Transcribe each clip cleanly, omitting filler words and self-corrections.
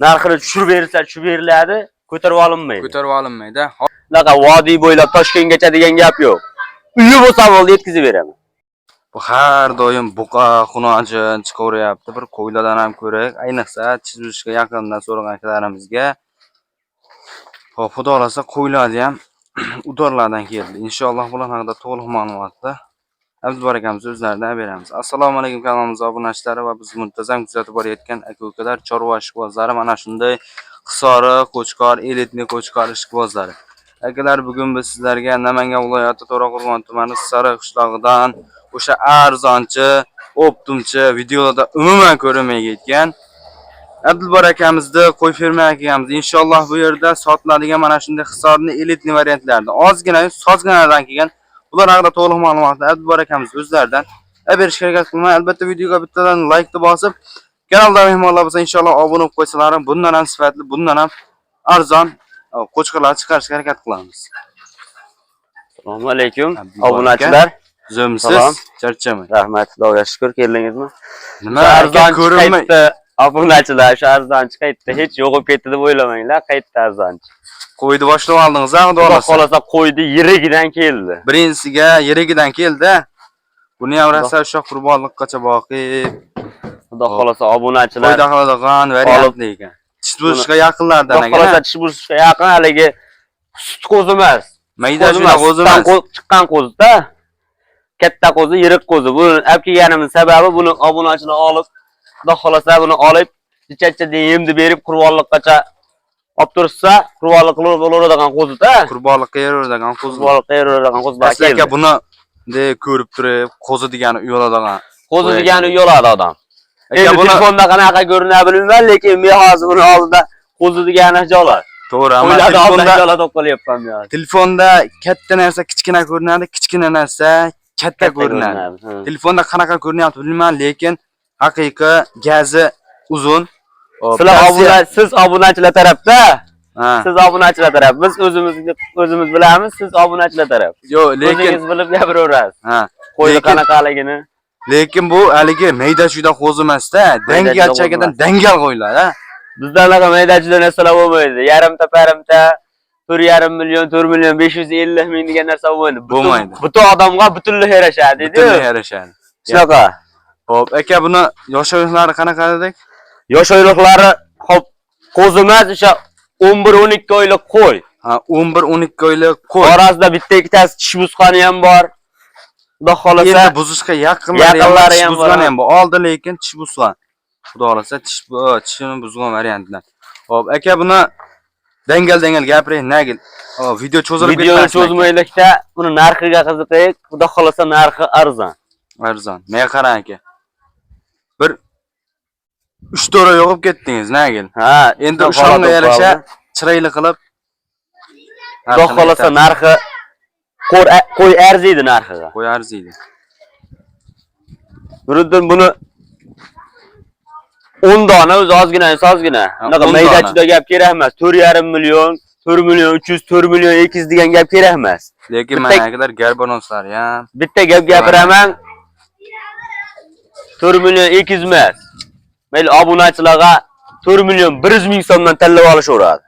narxini tushirib berilsa, tushirib beriladi, ko'tarib olinmaydi. Ko'tarib olinmaydi. Bunaqa vodiy bo'ylab Toshkentgacha degan gap yo'q. Uyi bo'lsa bo'ldi, yetkazib beraman. Bu har doim buqa, xunojin chiqaveryapti. Bir qo'ylardan ham ko'rak, ayniqsa chizishga yaqindan so'ragan akalarimizga. Xo'p, xudo xolasa qo'ylarni ham udorlardan keldi. Inshaalloh bular haqida to'liq ma'lumotni Abdulbar akamiz o'zlaridan beramiz. Assalomu alaykum kanalimizga obunachilari va biz muntazam kuzatib borayotgan aka-ukalar, chorva ishqibozlari, mana shunday Hisori, Qo'chqor, elitni Qo'chqor ishqibozlari. Akalar, bugun biz sizlarga Namangan viloyati To'raqo'rg'on tumani Sariq qishlog'idan o'sha arzonchi, optimchi videolarda umuman ko'rinmayotgan Abdulbar akamizni qo'y ferma akamiz inshaalloh bu yerda sotiladigan mana shunday Hisorni elitni variantlarida ozgina sozginadan kelgan bular haqida to'liq ma'lumotni Abdulbar akamiz o'zlaridan berishga harakat qilaman. Albatta videoga bittadan like bosib, kanalda mehmonlar bo'lsa inshaalloh obuna bo'lib qo'ysalarim, bundan ham sifatli, bundan ham arzon qo'chqorlar chiqarishga harakat qilamiz. Assalomu alaykum obunachilar. Zo'msiz, charchamang. Rahmat, Xudoga shukr, keldingizmi? Nima arzon ko'rinmaydi? Obunachilar, shu arzonchi qaytdi, hech yo'qib ketdi deb o'ylamanglar, qaytdi arzonchi. Qo'yni boshlab oldingiz, xudo xolasa qo'ydi yirigidan keldi. Birinchisiga yirigidan keldi. Buni ham rasa o'sha qurbonliqqacha boqib, xudo xolasa obunachilar qo'yda qoladigan variantli ekan. Tish bo'shishga yaqinlardan ekan. Xudo xolasa tish bo'shishga yaqin, haligi sut qo'zi emas. Mayda shuna qo'zi emas. Chiqqan qo'zi-da. Katta qo'zi, yirik qo'zi. Buni olib kelganimiz sababi buni obunachilar olib, xudo xolasa buni olib, ichachcha yemni berib qurbonliqqacha olib tursa, qurbonliq bo'ladigan qo'zi-da. Qurbonliqqa yeraveradigan qo'zi. Qurbonliqqa yeraveradigan qo'zi. Aslida buni de ko'rib turib, qo'zi degani uyoladigan. Qo'zi degani uyoladi odam. Endi telefonda qanaqa ko'rinadi bilmayman, lekin men hozir buni oldida qo'zi degani jolar. To'g'ri, ammo telefonda katta narsa kichkina ko'rinadi, kichkina narsa katta ko'rinadi. Telefonda qanaqa ko'rinyapti bilmayman, lekin haqiqiy gazi uzun. Siz obunachilar tarafda, siz obunachilar taraf. Biz o'zimiz bilamiz, siz obunachilar taraf. Yo'q, lekin o'zingiz bilib gapiraverasiz. Qo'yni qanaqaligini. Lekin bu haligi mayda-chuyda qo'zi emas-da, dangalchagidan dangal qo'ylar, ha. Bizda anaqa mayda-chuyda narsalar bo'lmaydi. Yarimta, parimta, 4,5 million, 4 million 550 ming degan narsa bo'lmaydi. Butun odamga butunlay yarashadi, deydi. Butunlay yarashadi. Shunaqa. Xo'p, aka, buni yosh oyliqlari qanaqa dedik? Yosh oyliqlari, xo'p, qo'zi emas, o'sha 11-12 oylik qo'y. Ha, 11-12 oylik qo'y. Orasida bitta ikkitasi tish buzqani ham bor. Xudo xolasa endi buzishga yaqinlari ham buzgan ham bor. Oldi lekin tish buzgan. Xudo xolasa tishini buzgan variantlar. Xo'p, aka, buni dangal gapiring, nagil. Hop, video cho'zilib ketmasin. Videoni cho'zmaylikda buni narxiga qiziqaylik. Xudo xolasa narxi arzon. Arzon. Men qarang aka. Bir 3 to'ra yo'qib ketdingiz, nagil. Ha, endi o'shanga yarasha chiroyli qilib. Xudo xolasa narxi qo'y arziydi narxiga. Qo'y arziydi. Nuriddin buni 10 dona o'zi ozgina. Unaqa mayda-chuyda gap kerak emas. 4,5 million, 4 million 300, 4 million 200 degan gap kerak emas. Lekin managilar garbonoslar ham. Bitta gap gapiraman. 4 million 200 emas. Mayli obunachilarga 4 million 100 ming so'mdan tanlab olishaveradi.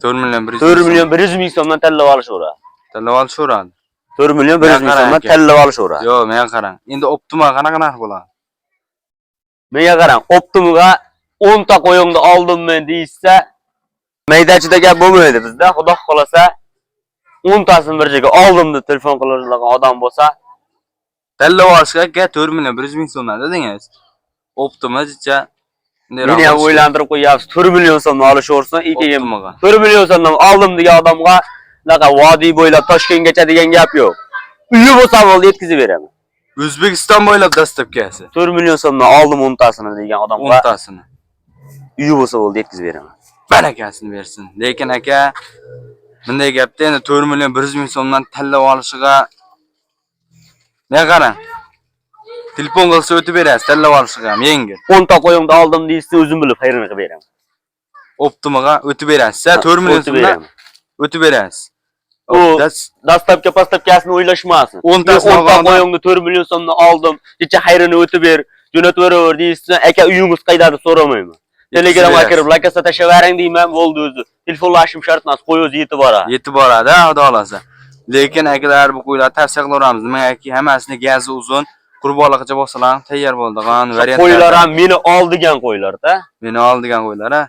4 million 100 ming so'mdan tanlab olishaveradi. Tanlab olishaveradi. 4 million 100 ming so'mdan tanlab olishaveradi. Yo'q, menga qarang. Endi Optima qanaqa narx bo'ladi? Menga qarang, Optimaga 10 ta qo'yingni oldimmen deysa, mayda-chuyda gap bo'lmaydi bizda. Xudo xolasa 10 tasini bir joyga oldim deb telefon qiladigan odam bo'lsa, tanlab olishga 4 million 100 ming so'mdan dedingiz. Optimacha meni ham o'ylantirib qo'yapsiz. 4 million so'mdan olishaversin, keyin 4 million so'mdan oldim degan odamga unaqa vodiy bo'ylab Toshkentgacha degan gap yo'q. Uyi bo'lsa bo'ldi, yetkazib beraman. O'zbekiston bo'ylab dastlabkasi. 4 million so'mdan oldim 10 tasini degan odamga 10 tasini. Uyi bo'lsa bo'ldi, yetkazib beraman. Barakasini bersin. Lekin aka, bunday gapda endi 4 million 100 ming so'mdan tanlab olishiga ne qarang. Telefon qilsa o'tib berasiz, tanlab olishiga ham yengil. 10 ta qo'yingni oldim deysiz, o'zim bilib xayrini qilib beraman. Optimaga o'tib berasiz. 4 million so'mdan o'tib berasiz. U dastlabki pastapkasini o'ylashmasin. 10 ta qo'yingni 4 million so'mdan oldim, kecha xayrini o'tib ber, jo'natib beraver deysiz, aka uyingiz qayda deb so'ramayman. Telegramga kirib, lakasa tashavering deyman, bo'ldi o'zi. Telefonlashim shart emas, qo'y o'zi yetib boradi. Yetib boradi, xudo xolasa. Lekin akalar bu qo'ylar tavsiya qilaveramiz. Nimaiki hammasini gazi uzun, qurbonliqcha bo'lsalar tayyor bo'ladigan variantlar. Qo'ylar ham meni ol degan qo'ylar-da. Meni ol degan qo'ylar, ha.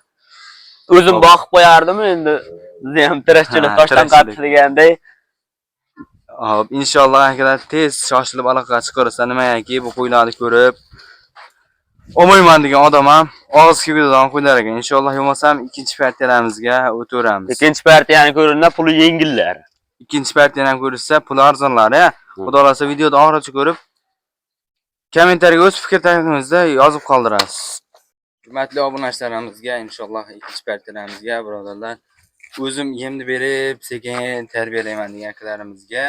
O'zim boqib qo'yardim endi. Bizni ham tirishchilik toshdan qattiq deganday. Hop, inshaalloh akalar tez shoshilib aloqaga chiqarsa nimaiki bu qo'ylarni ko'rib olmayman degan odam ham og'iz kuyadigan qo'ylar ekan. Inshaalloh yo'masam ikkinchi partiyalamizga o'taveramiz. Ikkinchi partiyani ko'rinsa puli yengillar. Ikkinchi partiyani ham ko'rsa puli arzonlar, ha. Xudo xolasa videoni oxirigacha ko'rib kommentariyaga o'z fikr-taklifingizda yozib qoldirasiz. Hurmatli obunachalarimizga inshaalloh ikkinchi partiyalamizga birodarlar o'zim yemni berib sekin tarbiyalayman degan akalarimizga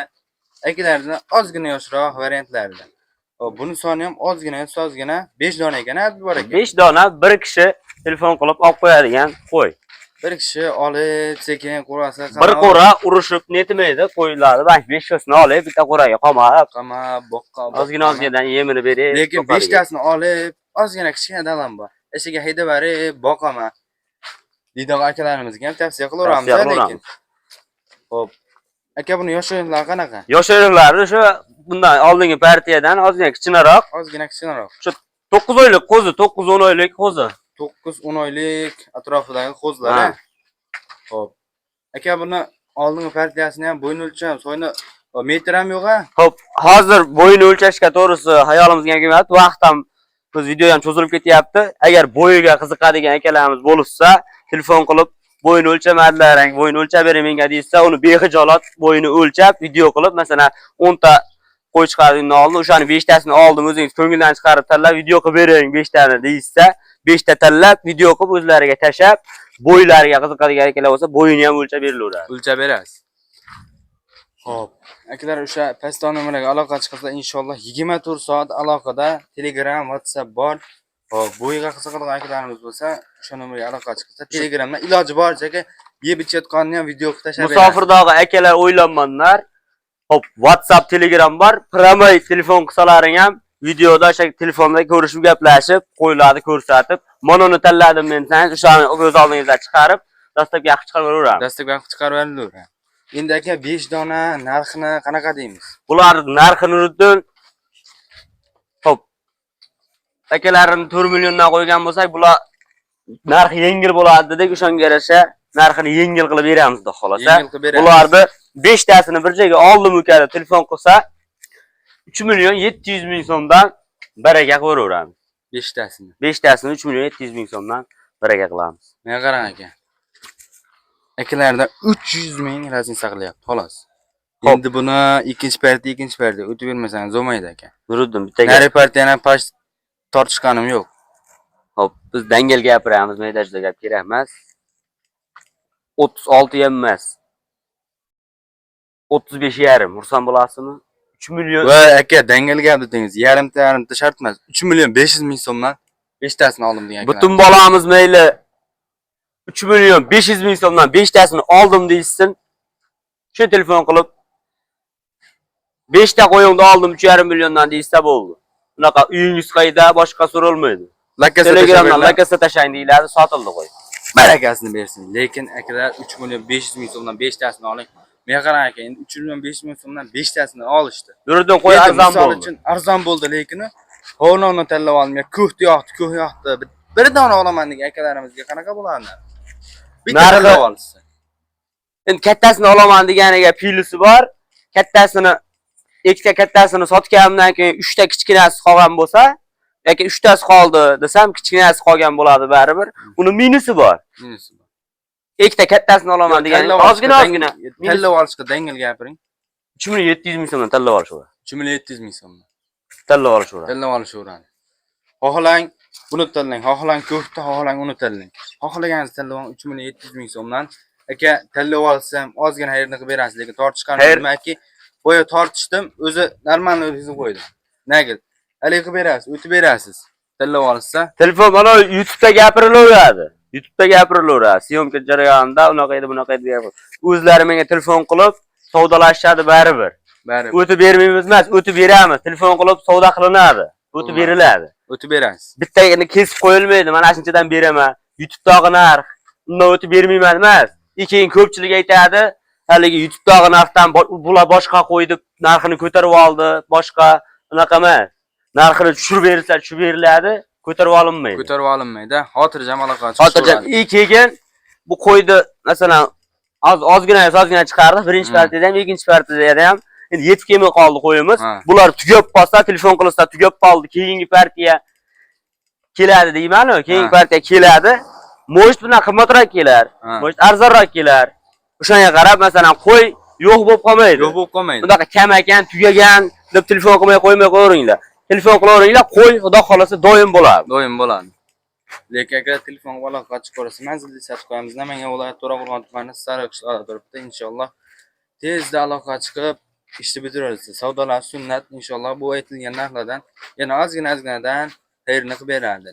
akalardan ozgina yoshroq variantlarda. Buni soni ham ozgina 5 dona ekan, bor ekan. 5 dona bir kishi telefon qilib olib qo'yadigan qo'y. Bir kishi olib sekin qo'rasa bir qo'ra urushib netmaydi qo'yiladi. Bak 5 tasini olib bitta qo'raga qamab boqqa ozgina yemini berib. Lekin 5 tasini olib ozgina kichkina dalam bor. Ishiga haydab berib boqaman. Deydigan akalarimizga ham tavsiya qilaveramiz lekin. Xo'p. Aka buni yosh o'yinlar qanaqa? Yosh o'yinlari shu bundan oldingi partiyadan ozgina kichkinaroq. Shu 9 oylik qo'zi, 9-10 oylik qo'zi. 9-10 oylik atrofidagi qo'zlar. Xo'p. Aka buni oldingi partiyasini ham bo'yin o'lcham, so'yni metr ham yo'q-a? Xo'p, hozir bo'yini o'lchashga to'g'risi hayolimizga kelmayapti. Vaqt ham biz video ham cho'zilib ketyapti. Agar bo'yiga qiziqadigan akalarimiz bo'lsa, telefon qilib bo'yini o'lchamadlaring, bo'yini o'lchab bering menga deysa, uni behijolat bo'yini o'lchab, video qilib, masalan, 10 ta qo'y chiqargandan oldin o'shani 5 tasini oldim, o'zingiz ko'ngildan chiqarib tanlab video qilib bering 5 tani deysa, 5 ta tanlab video qilib o'zlariga tashab, bo'ylariga qiziqadigan akalar bo'lsa, bo'yini ham o'lchab berilaveradi. O'lchab berasiz. Xo'p, akalar o'sha pastdan nomerga aloqa chiqsa, inshaalloh 24 soat aloqada Telegram, WhatsApp bor. Hop, bo'yiga qiziqadigan akalarimiz bo'lsa, o'sha nomerga aloqa chiqsa, Telegramdan iloji boricha yeb ichayotganini ham video qilib tashab berasiz. Musofirdagi akalar o'ylanmanlar. Hop, WhatsApp, Telegram bor. Piramay telefon qilsalaring ham videoda o'sha telefonda ko'rishib gaplashib, qo'ylarni ko'rsatib, mononi tanladim men sangiz, o'shani o'z oldingizga chiqarib, dastlabki yaxshi chiqarib beraveramiz. Dastlabki yaxshi chiqarib beraveradi. Endi aka 5 dona narxini qanaqa deymiz? Bular narxini nuriddin hop. Akalarini 4 milliondan qo'ygan bo'lsak, bular narx yengil bo'ladi dedik, o'shanga yarasha narxini yengil qilib beramiz da xolosa. Bularni 5 tasini bir joyga oldim ukada telefon qilsa 3 million 700 ming so'mdan baraga qo'yaveramiz. 5 tasini. 5 tasini 3 million 700 ming so'mdan baraga qilamiz. Menga qarang aka. Akalarda 300 ming rasm saqlayapti, xolos. Endi buni ikkinchi partiya o'tib bermasangiz bo'lmaydi aka. Nuriddin bittaga. Nari partiyani pash tortishganim yo'q. Hop, biz dangal gapiramiz, maydajda gap kerak emas. 36 ham emas. 35,5 ursan bo'lasizmi? 3 million. Voy aka, dangal gap dedingiz. Yarimta shart emas. 3 million 500 ming so'mdan 5 tasini oldim degan. Butun bolamiz mayli 3 million 500 ming so'mdan 5 tasini oldim deysin. Shu telefon qilib 5 ta qo'yingni oldim 3,5 milliondan deysa bo'ldi. Bunaqa uyingiz qayda, boshqa so'ralmaydi. Telegramdan lakasa tashlang deyiladi, sotildi qo'y. Barakasini bersin. Lekin akalar 3 million 500 ming so'mdan 5 tasini oling. Men qarang aka, endi 3 million 500 ming so'mdan 5 tasini olishdi. Nuriddin qo'y arzon bo'ldi. Uchun arzon bo'ldi, lekin hovloni tanlab olmay, ko'h yoqdi. Bir dona olaman degan akalarimizga qanaqa bo'ladi? Bitta tanlab olsa. Endi kattasini olaman deganiga pilisi bor. Ikkita kattasini sotganimdan keyin 3 ta kichkinasi qolgan bo'lsa, yoki 3 tasi qoldi desam, kichkinasi qolgan bo'ladi baribir. Uni minusi bor. Ikkita kattasini olaman degani ozgina. Tanlab olishga dangal gapiring. 3 million 700 ming so'mdan tanlab olishadi. 3 million 700 ming so'mdan. Tanlab olishadi. Xohlang buni tanlang, xohlang ko'kda, xohlang uni tanlang. Xohlaganingizni tanlab 3 million 700 ming so'mdan. Aka, tanlab olsam ozgina xayrni qilib berasiz, lekin tortishganim nimaki? Boya tortishdim, o'zi normal o'zingizga qo'ydim. Nagil. Hali qilib berasiz, o'tib berasiz. Tanlab olsa, telefon mana YouTube'da gapirilaveradi. Syomka jarayonida unaqa edi, bunaqa edi deb. O'zlari menga telefon qilib savdolashadi baribir. O'tib bermaymiz emas, o'tib beramiz. Telefon qilib savdo qilinadi. O'tib beriladi. O'tib berasiz. Bittagini kesib qo'yilmaydi. Mana shunchadan beraman. YouTube'dagi narx undan o'tib bermayman emas. Keyin ko'pchilik aytadi, haligi YouTube'dagi narxdan bular boshqa qo'ydi, narxini ko'tarib oldi, boshqa unaqa emas. Narxini tushirib bersa, tushirib beriladi, ko'tarib olinmaydi. Ko'tarib olinmaydi. Xotirjam aloqa chiqish. Xotirjam. Keyin bu qo'ydi, masalan, ozgina chiqardi, birinchi partiyada ham, ikkinchi partiyada ham. Endi yetib kelmay qoldi qo'yimiz. Bular tugab qolsa, telefon qilsa tugab qoldi. Keyingi partiya keladi deyman-ku. Keyingi partiya keladi. Mo'jt bilan qimmatroq kelar. Mo'jt arzonroq kelar. O'shanga qarab, masalan, qo'y yo'q bo'lib qolmaydi. Yo'q bo'lib qolmaydi. Bunaqa kam ekan, tugagan deb telefon qilmay qo'yinglar. Telefon qilaveringlar, qo'y xudo xolasa doim bo'ladi. Doim bo'ladi. Lekin agar telefon aloqa chiqarsa, manzilli sotib qo'yamiz. Namangan viloyati To'raqo'rg'on tumani Sariqishloq turibdi. Inshaalloh tezda aloqa chiqib ishni bitiramiz. Savdolar sunnat inshaalloh bu aytilgan narxlardan yana ozginadan xayrini qilib beradi.